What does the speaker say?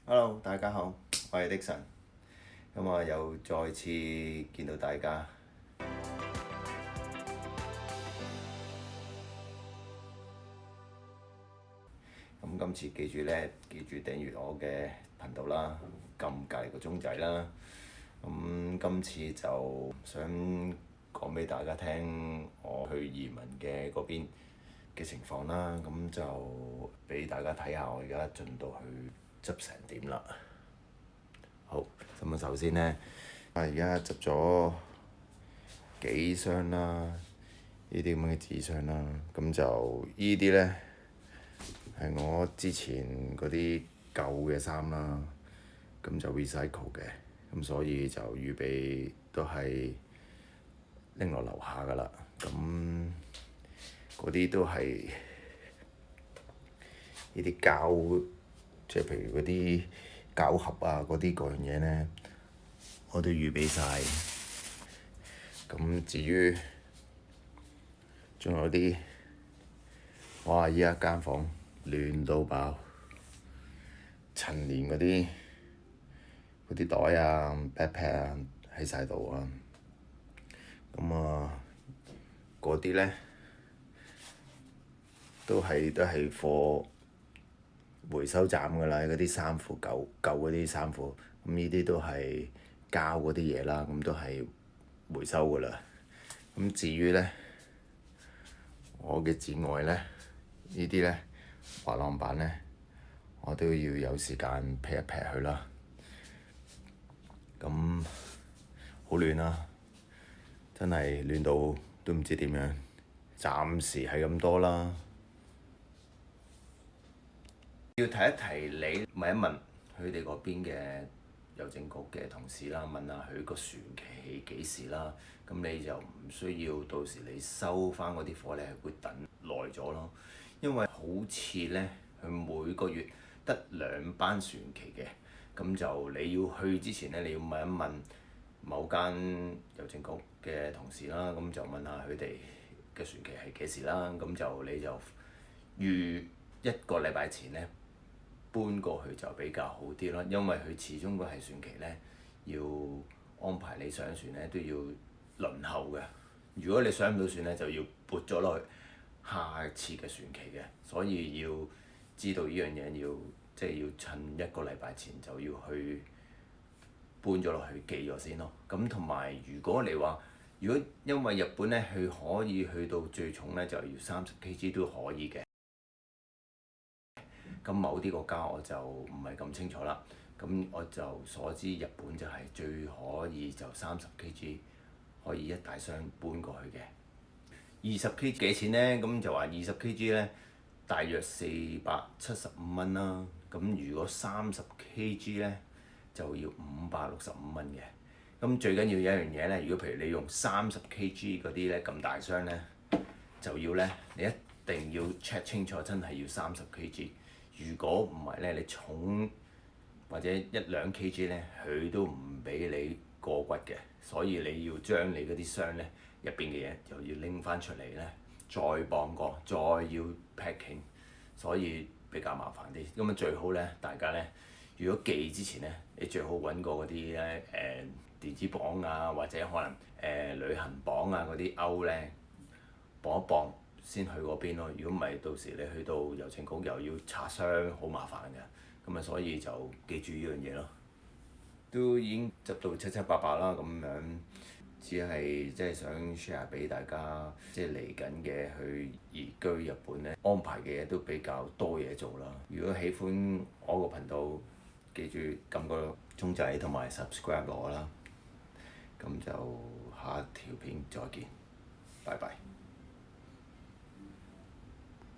Hello，大家好，我係的神，咁啊又再次見到大家。咁今次記住訂閱我嘅頻道啦，撳隔離個鐘仔啦。咁今次就想講俾大家聽，我去移民嘅嗰邊嘅情況啦。咁就俾大家睇下我而家進度去執成點啦。好，咁啊首先呢，而家執咗幾箱啦，呢啲咁嘅紙箱啦，咁就呢啲呢，係我之前嗰啲舊嘅衫啦，咁就 recycle 嘅，咁所以就預備都係拎落樓下㗎啦。咁嗰啲都係呢啲膠，即係譬如嗰啲膠盒啊，嗰啲各樣嘢呢，我都預備晒。咁至於仲有啲，哇！依家間房亂到爆，陳年嗰啲袋啊、backpack 啊喺晒度啊。咁啊，嗰啲呢都係貨回收站㗎啦，嗰啲衫褲舊嗰啲衫褲，咁呢啲都係膠嗰啲嘢啦，咁都係回收㗎啦。咁至於呢，我嘅剪外呢，呢啲呢滑浪板呢，我都要有時間劈一劈佢啦。咁好亂啦，真係亂到都唔知點樣。暫時係咁多啦。要提一提你，問一問佢哋嗰邊嘅郵政局嘅同事啦，問下佢個船期幾時啦。咁你就唔需要到時你收翻嗰啲貨咧，會等耐咗咯。因為好似咧，佢每個月得2班船期嘅，咁就你要去之前咧，你要問一問某間郵政局嘅同事啦。咁就問下佢哋嘅船期係幾時啦。咁就你就預1個禮拜前咧，搬過去就比較好啲咯，因為佢始終個係船期咧，要安排你上船咧都要輪候嘅。如果你上唔到船咧，就要撥咗落去下次嘅船期嘅，所以要知道呢樣嘢，要趁1個禮拜前就要去搬咗落去寄咗先咯。咁同埋如果你話，如果因為日本咧，佢可以去到最重咧就要30kg 都可以嘅。咁某啲國家我就唔係咁清楚啦。咁我就所知日本就係最可以就30kg可以一大箱搬過去嘅。20kg 幾錢呢？咁就話20kg呢，大約475蚊啦。咁如果30kg呢，就要565蚊嘅。咁最緊要有一樣嘢呢，如果譬如你用30kg嗰啲呢，咁大箱呢，就要呢，你一定要 check 清楚，真係要30kg。如果唔係咧，你重或者1-2kg咧，佢都唔俾你過骨嘅。所以你要將你嗰啲箱咧入邊嘅嘢又要拎翻出嚟咧，再磅過，再要 packing，所以比較麻煩啲。咁啊最好咧，大家咧如果寄之前咧，你最好揾過嗰啲咧電子磅啊，或者可能旅行磅啊嗰啲鈎咧，磅一磅先去嗰邊咯。如果唔係，到時你去到郵政局又要拆箱，好麻煩嘅。咁啊，所以就記住呢樣嘢咯。都已經執到七七八八啦，咁樣只係即係想 share 俾大家，即係嚟緊嘅去移居日本咧，安排嘅嘢都比較多嘢做啦。如果喜歡我個頻道，記住撳個鐘仔同埋 subscribe 我啦。咁就下一條片再見，拜拜。